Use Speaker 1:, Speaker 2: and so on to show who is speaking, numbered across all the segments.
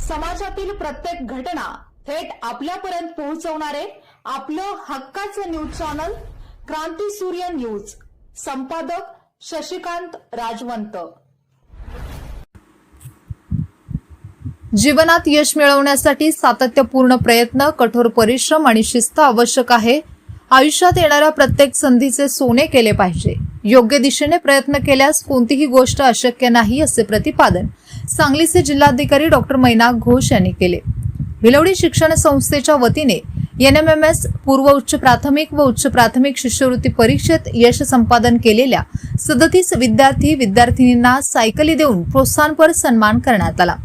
Speaker 1: समाजातील प्रत्येक घटना थेट आपल्यापर्यंत पोहोचवणारे आपलं हक्काचं न्यूज चॅनल क्रांती सूर्य न्यूज. संपादक शशिकांत राजवंत. जीवनात यश मिळवण्यासाठी सातत्यपूर्ण प्रयत्न, कठोर परिश्रम आणि शिस्त आवश्यक आहे. आयुष्यात येणाऱ्या प्रत्येक संधीचे सोने केले पाहिजे. योग्य दिशेने प्रयत्न केल्यास कोणतीही गोष्ट अशक्य नाही, असे प्रतिपादन सांगलीचे जिल्हाधिकारी डॉक्टर मैनाक घोष यांनी केले. भिलवडी शिक्षण संस्थेच्या वतीने एनएमएमएस पूर्व उच्च प्राथमिक व उच्च प्राथमिक शिष्यवृत्ती परीक्षेत यश संपादन केलेल्या 37 विद्यार्थी-विद्यार्थिनींना सायकली देऊन प्रोत्साहनपर सन्मान करण्यात आला.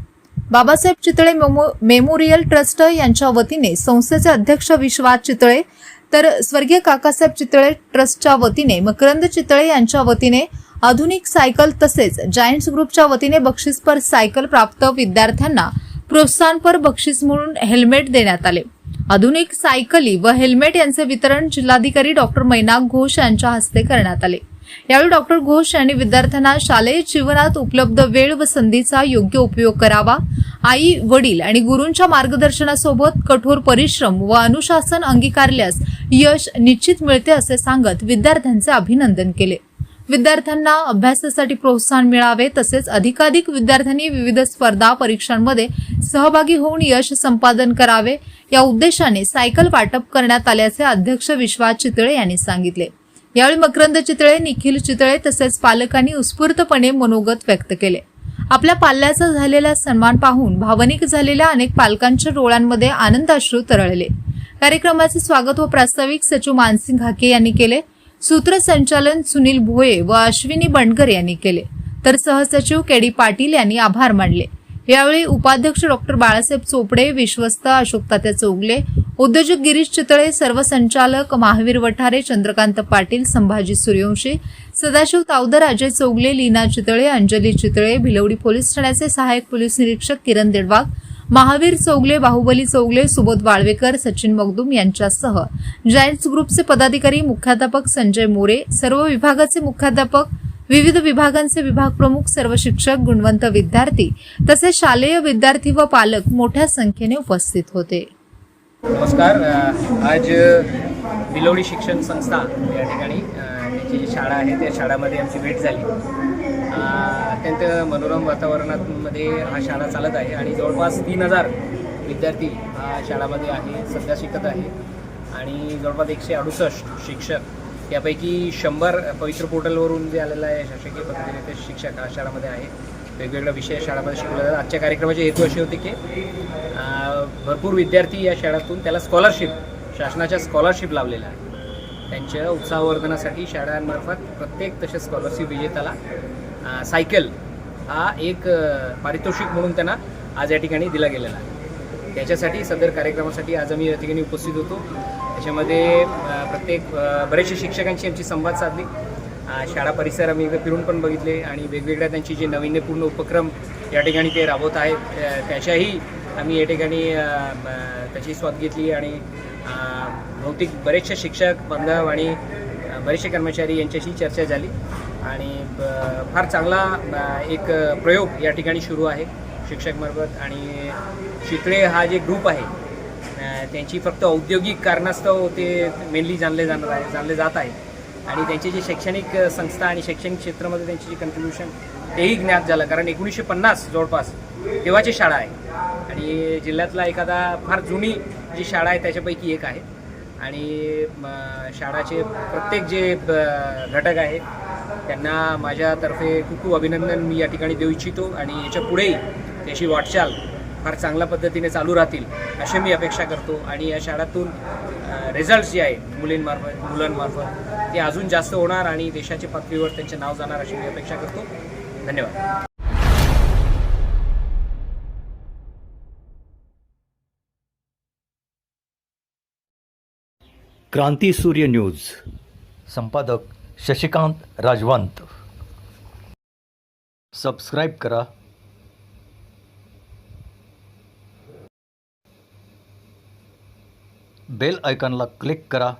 Speaker 1: बाबासाहेब चितळे मेमोरियल ट्रस्ट यांच्या वतीने संस्थेचे अध्यक्ष विश्वास चितळे, तर स्वर्गीय काकासाहेब चितळे ट्रस्टच्या वतीने मकरंद चितळे यांच्या वतीने आधुनिक सायकल तसेच जायंट्स ग्रुपच्या वतीने बक्षीसपर सायकल प्राप्त विद्यार्थ्यांना प्रोत्साहनपर बक्षीस म्हणून हेल्मेट देण्यात आले. आधुनिक सायकली व हेल्मेट यांचे वितरण जिल्हाधिकारी डॉक्टर मैनाक घोष यांच्या हस्ते करण्यात आले. यावेळी डॉक्टर घोष यांनी विद्यार्थ्यांना शालेय जीवनात उपलब्ध वेळ व संधीचा योग्य उपयोग करावा, आई वडील आणि गुरूंच्या मार्गदर्शनासोबत कठोर परिश्रम व अनुशासन अंगीकारल्यास यश निश्चित मिळते असे सांगत विद्यार्थ्यांचे अभिनंदन केले. विद्यार्थ्यांना अभ्यासासाठी प्रोत्साहन मिळावे तसेच अधिकाधिक विद्यार्थ्यांनी विविध स्पर्धा परीक्षांमध्ये सहभागी होऊन यश संपादन करावे या उद्देशाने सायकल वाटप करण्यात आल्याचे अध्यक्ष विश्वास चितळे यांनी सांगितले. यावेळी मकरंद चितळे, निखिल चितळे तसेच पालकांनी उत्स्फूर्तपणे मनोगत व्यक्त केले. आपल्या पाल्याचा झालेला सन्मान पाहून भावनिक झालेल्या अनेक पालकांच्या डोळ्यांमध्ये आनंदाश्रू तरळले. कार्यक्रमाचे स्वागत व प्रास्ताविक सचिव मानसिंग हाके यांनी केले. सूत्रसंचालन सुनील भोये व अश्विनी बंडकर यांनी केले, तर सहसचिव केडी पाटील यांनी आभार मानले. यावेळी उपाध्यक्ष डॉक्टर बाळासाहेब चोपडे, विश्वस्त अशोक तात्या चौगले, उद्योजक गिरीश चितळे, सर्व संचालक महावीर वठारे, चंद्रकांत पाटील, संभाजी सूर्यवंशी, सदाशिव तावदर, अजय चौगले, लीना चितळे, अंजली चितळे, भिलवडी पोलीस ठाण्याचे सहाय्यक पोलीस निरीक्षक किरण देडवाग, महावीर चौगले, बाहुबली चौगले, सुबोध वाळवेकर, सचिन मगदूम यांच्यासह जायंट्स ग्रुपचे पदाधिकारी, मुख्याध्यापक संजय मोरे, सर्व विभागाचे मुख्याध्यापक, विविध विभागांचे विभाग प्रमुख, सर्व शिक्षक, गुणवंत विद्यार्थी तसेच शालेय विद्यार्थी व पालक मोठ्या संख्येने उपस्थित होते.
Speaker 2: नमस्कार. आज भिलवडी शिक्षण संस्था या ठिकाणी जी शाळा आहे त्या शाळेमध्ये आमची भेट झाली. अत्यंत मनोरम वातावरणामध्ये हा शाळा चालत आहे आणि जवळपास 3000 विद्यार्थी हा शाळामध्ये आहे, सध्या शिकत आहे आणि जवळपास 168 शिक्षक, यापैकी 100 पवित्र पोर्टलवरून जे आलेलं आहे शासकीय पद्धतीने ते शिक्षक हा शाळेमध्ये आहे. वेगवेगळ्या विषय शाळेमध्ये शिकवले जातात. आजच्या कार्यक्रमाचे हेतू असे होते की भरपूर विद्यार्थी या शाळेतून त्याला स्कॉलरशिप, शासनाच्या स्कॉलरशिप लावलेल्या आहे. त्यांच्या उत्साहवर्धनासाठी शाळांमार्फत प्रत्येक तसेच स्कॉलरशिप विजेत्याला सायकल हा एक पारितोषिक म्हणून त्यांना आज या ठिकाणी दिला गेलेला आहे. त्याच्यासाठी सदर कार्यक्रमासाठी आज आम्ही या ठिकाणी उपस्थित होतो. त्याच्यामध्ये प्रत्येक बरेचसे शिक्षकांची आमची संवाद साधली. शाळा परिसर आम्ही इकडे फिरून पण बघितले आणि वेगवेगळ्या त्यांची जे नाविन्यपूर्ण उपक्रम या ठिकाणी ते राबवत आहेत त्याच्याही आम्ही या ठिकाणी त्याची स्वाद घेतली आणि बहुतेक बरेचसे शिक्षक बांधव आणि बरेचसे कर्मचारी यांच्याशी चर्चा झाली आणि फार चांगला एक प्रयोग या ठिकाणी सुरू आहे शिक्षकमार्फत. आणि चितळे हा जे ग्रुप आहे त्यांची फक्त औद्योगिक कारणास्तव ते मेनली जाणले जात आहे आणि त्यांची जी शैक्षणिक संस्था आणि शैक्षणिक क्षेत्रामध्ये त्यांची जी कंट्रीब्युशन तेही ज्ञात झालं. कारण 1950 जवळपास तेव्हाची शाळा आहे आणि जिल्ह्यातला एखादा फार जुनी जी शाळा आहे त्याच्यापैकी एक आहे आणि शाळाचे प्रत्येक जे घटक आहेत त्यांना माझ्यातर्फे खूप खूप अभिनंदन मी या ठिकाणी देऊ इच्छितो आणि याच्या पुढेही त्याची वाटचाल फार चांगल्या पद्धतीने चालू राहतील अशी मी अपेक्षा करतो आणि या शाळेतून रिझल्ट्स जे आहेत मुलांमार्फत ते अजून जास्त होणार आणि देशाच्या पातळीवर त्यांचे नाव जाणार अशी मी अपेक्षा करतो. धन्यवाद.
Speaker 3: क्रांती सूर्य न्यूज. संपादक शशिकांत राजवंत. सबस्क्राईब करा. बेल आयकॉनला क्लिक करा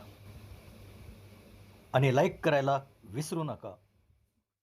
Speaker 3: आणि लाईक करायला विसरू नका.